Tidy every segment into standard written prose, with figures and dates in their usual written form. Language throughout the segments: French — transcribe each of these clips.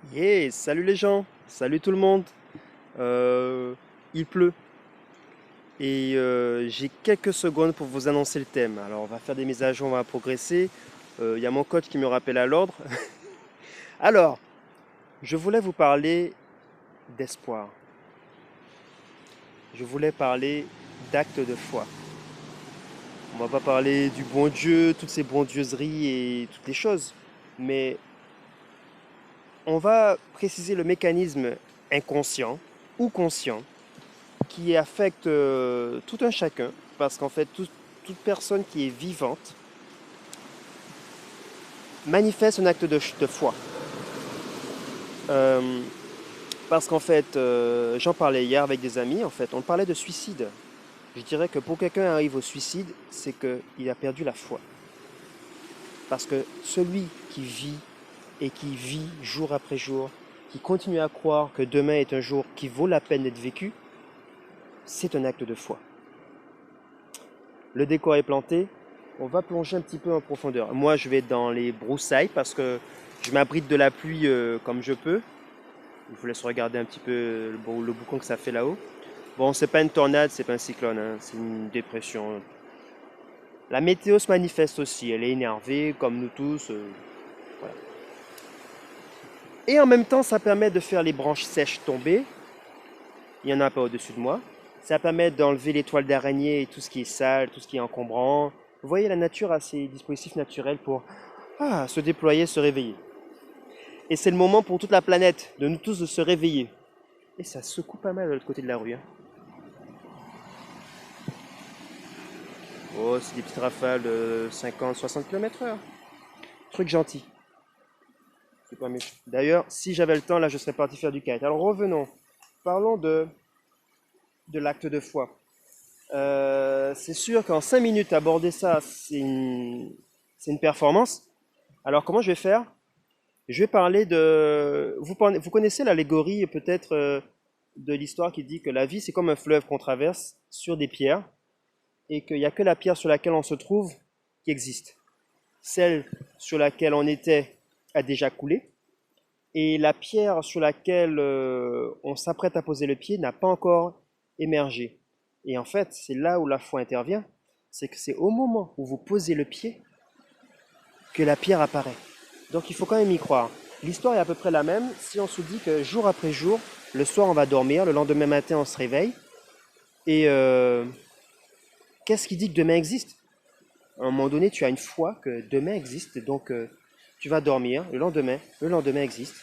Yeah, salut les gens, salut tout le monde. Euh, il pleut et j'ai quelques secondes pour vous annoncer le thème. Alors on va faire des mises à jour, on va progresser. Il y a mon coach qui me rappelle à l'ordre. Alors, je voulais vous parler d'espoir. Je voulais parler d'actes de foi. On va pas parler du bon Dieu, toutes ces bondieuseries et toutes les choses, mais on va préciser le mécanisme inconscient ou conscient qui affecte tout un chacun, parce qu'en fait, toute personne qui est vivante manifeste un acte de foi. Euh, Parce qu'en fait, j'en parlais hier avec des amis, en fait, on parlait de suicide. Je dirais que pour quelqu'un arrive au suicide, c'est qu'il a perdu la foi. Parce que celui qui vit et qui vit jour après jour, qui continue à croire que demain est un jour qui vaut la peine d'être vécu, c'est un acte de foi. Le décor est planté. On va plonger un petit peu en profondeur. Moi, je vais être dans les broussailles parce que je m'abrite de la pluie comme je peux. Je vous laisse regarder un petit peu le boucan que ça fait là-haut. Bon, c'est pas une tornade, c'est pas un cyclone, hein, c'est une dépression. La météo se manifeste aussi. Elle est énervée, comme nous tous. Voilà. Et en même temps, ça permet de faire les branches sèches tomber. Il n'y en a pas au-dessus de moi. Ça permet d'enlever les toiles d'araignée et tout ce qui est sale, tout ce qui est encombrant. Vous voyez, la nature a ses dispositifs naturels pour se déployer, se réveiller. Et c'est le moment pour toute la planète, de nous tous, de se réveiller. Et ça secoue pas mal de l'autre côté de la rue, hein. Oh, c'est des petites rafales de 50-60 km/h. Truc gentil. C'est pas méchant. D'ailleurs, si j'avais le temps, là, je serais parti faire du kite. Alors revenons. Parlons de l'acte de foi. C'est sûr qu'en 5 minutes, aborder ça, c'est une performance. Alors comment je vais faire? Je vais parler de... Vous connaissez l'allégorie peut-être de l'histoire qui dit que la vie, c'est comme un fleuve qu'on traverse sur des pierres et qu'il n'y a que la pierre sur laquelle on se trouve qui existe. Celle sur laquelle on était a déjà coulé et la pierre sur laquelle on s'apprête à poser le pied n'a pas encore émergé. Et en fait, c'est là où la foi intervient, c'est que c'est au moment où vous posez le pied que la pierre apparaît. Donc il faut quand même y croire. L'histoire est à peu près la même si on se dit que jour après jour, le soir on va dormir, le lendemain matin on se réveille. Et qu'est-ce qui dit que demain existe? À un moment donné, tu as une foi que demain existe, donc tu vas dormir, le lendemain existe.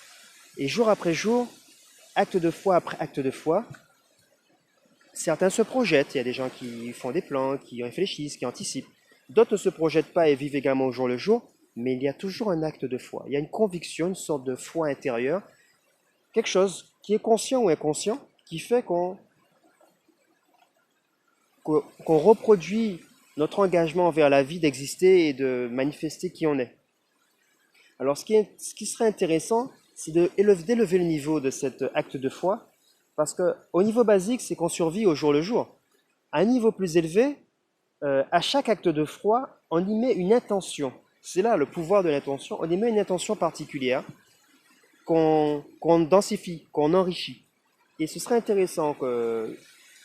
Et jour après jour, acte de foi après acte de foi, certains se projettent, il y a des gens qui font des plans, qui réfléchissent, qui anticipent. D'autres ne se projettent pas et vivent également au jour le jour, mais il y a toujours un acte de foi. Il y a une conviction, une sorte de foi intérieure, quelque chose qui est conscient ou inconscient, qui fait qu'on reproduit notre engagement envers la vie d'exister et de manifester qui on est. Alors ce qui serait intéressant, c'est d'élever le niveau de cet acte de foi, parce qu'au niveau basique, c'est qu'on survit au jour le jour. À un niveau plus élevé, à chaque acte de foi, on y met une intention. C'est là le pouvoir de l'intention. On y met une intention particulière qu'on densifie, qu'on enrichit. Et ce serait intéressant que,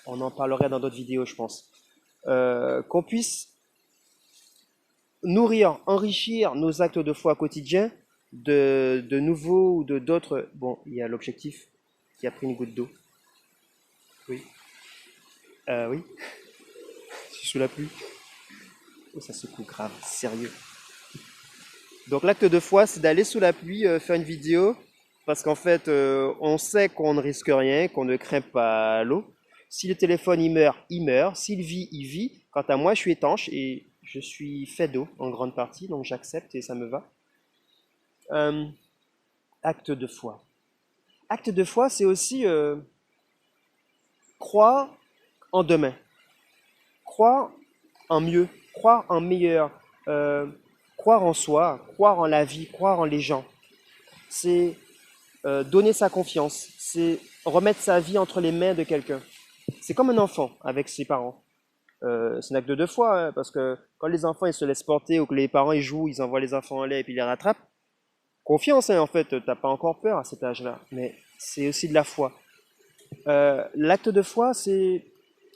on en parlerait dans d'autres vidéos, je pense, qu'on puisse nourrir, enrichir nos actes de foi quotidiens de nouveaux ou de d'autres. Bon, il y a l'objectif qui a pris une goutte d'eau. Oui. Oui, je suis sous la pluie. Oh, ça secoue grave, sérieux. Donc l'acte de foi, c'est d'aller sous la pluie faire une vidéo, parce qu'en fait, on sait qu'on ne risque rien, qu'on ne craint pas l'eau. Si le téléphone il meurt, il meurt. S'il vit, il vit. Quant à moi, je suis étanche et je suis fait d'eau en grande partie, donc j'accepte et ça me va. Euh, Acte de foi. Acte de foi, c'est aussi croire en demain, croire en mieux, croire en meilleur, euh, croire en soi, croire en la vie, croire en les gens. C'est donner sa confiance, c'est remettre sa vie entre les mains de quelqu'un. C'est comme un enfant avec ses parents. C'est un acte de foi, hein, parce que quand les enfants ils se laissent porter ou que les parents ils jouent, ils envoient les enfants en l'air et puis ils les rattrapent, Confiance, hein, en fait, t'as pas encore peur à cet âge-là, mais c'est aussi de la foi. L'acte de foi, c'est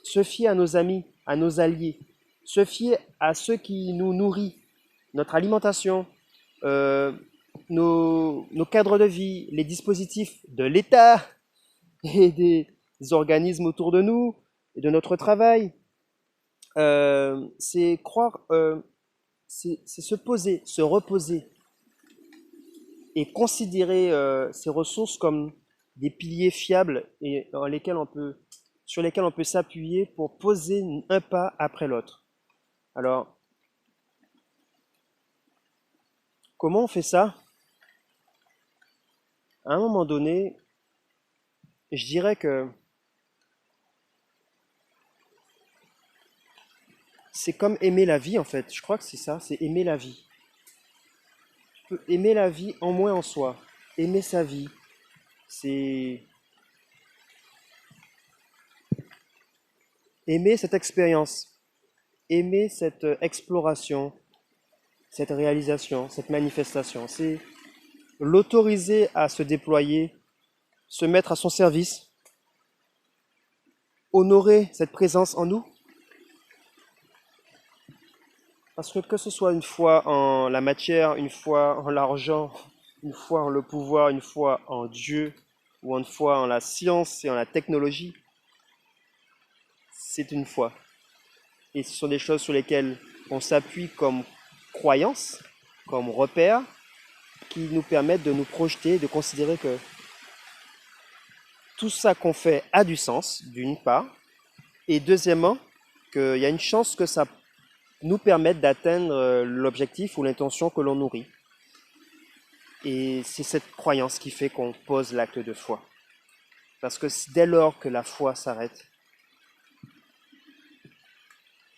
se fier à nos amis, à nos alliés, se fier à ceux qui nous nourrissent, notre alimentation, euh, nos cadres de vie, les dispositifs de l'État et des organismes autour de nous et de notre travail. C'est croire, c'est se poser, se reposer et considérer ces ressources comme des piliers fiables et sur lesquels on peut s'appuyer pour poser un pas après l'autre. Alors, comment on fait ça? À un moment donné, je dirais que c'est comme aimer la vie en fait. Je crois que c'est ça, c'est aimer la vie. Tu peux aimer la vie en moins en soi. Aimer sa vie, c'est aimer cette expérience, aimer cette exploration, cette réalisation, cette manifestation. C'est l'autoriser à se déployer, se mettre à son service, honorer cette présence en nous. Parce que ce soit une fois en la matière, une fois en l'argent, une fois en le pouvoir, une fois en Dieu, ou une fois en la science et en la technologie, c'est une foi. Et ce sont des choses sur lesquelles on s'appuie comme croyance, comme repère, qui nous permettent de nous projeter, de considérer que tout ça qu'on fait a du sens, d'une part, et deuxièmement, qu'il y a une chance que ça nous permette d'atteindre l'objectif ou l'intention que l'on nourrit. Et c'est cette croyance qui fait qu'on pose l'acte de foi. Parce que dès lors que la foi s'arrête,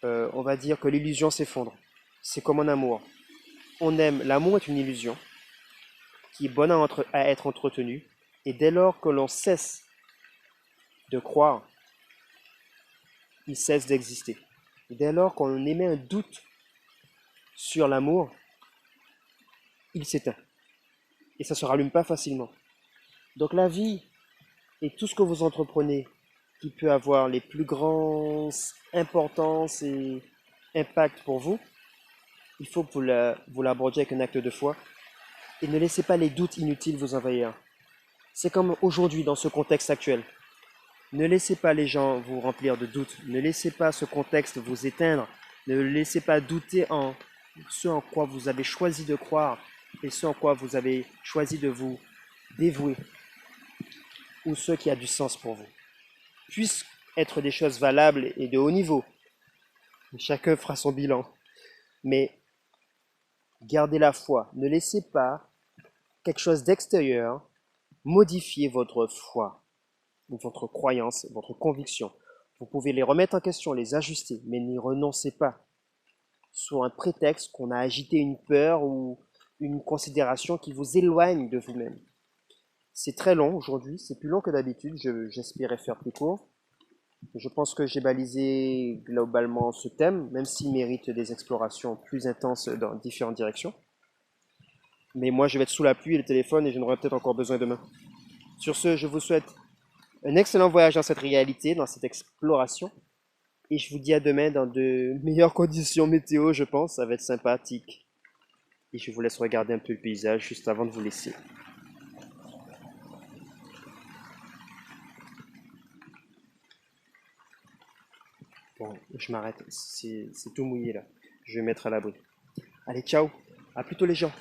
on va dire que l'illusion s'effondre. C'est comme en amour. On aime, l'amour est une illusion qui est bonne à être entretenue. Et dès lors que l'on cesse de croire, il cesse d'exister. Dès lors qu'on émet un doute sur l'amour, il s'éteint. Et ça ne se rallume pas facilement. Donc la vie et tout ce que vous entreprenez qui peut avoir les plus grandes importances et impacts pour vous, il faut que vous l'abordiez avec un acte de foi et ne laissez pas les doutes inutiles vous envahir. C'est comme aujourd'hui dans ce contexte actuel. Ne laissez pas les gens vous remplir de doutes. Ne laissez pas ce contexte vous éteindre. Ne laissez pas douter en ce en quoi vous avez choisi de croire et ce en quoi vous avez choisi de vous dévouer ou ce qui a du sens pour vous. Puissent être des choses valables et de haut niveau. Chacun fera son bilan. Mais gardez la foi. Ne laissez pas quelque chose d'extérieur modifier votre foi, votre croyance, votre conviction. Vous pouvez les remettre en question, les ajuster, mais n'y renoncez pas sous un prétexte qu'on a agité une peur ou une considération qui vous éloigne de vous-même. C'est très long aujourd'hui, c'est plus long que d'habitude, j'espérais faire plus court. Je pense que j'ai balisé globalement ce thème, même s'il mérite des explorations plus intenses dans différentes directions. Mais moi, je vais être sous la pluie et le téléphone et je n'aurai peut-être encore besoin demain. Sur ce, je vous souhaite un excellent voyage dans cette réalité, dans cette exploration. Et je vous dis à demain dans de meilleures conditions météo, je pense. Ça va être sympathique. Et je vous laisse regarder un peu le paysage juste avant de vous laisser. Bon, je m'arrête. C'est tout mouillé là. Je vais mettre à l'abri. Allez, ciao. À plus tôt les gens.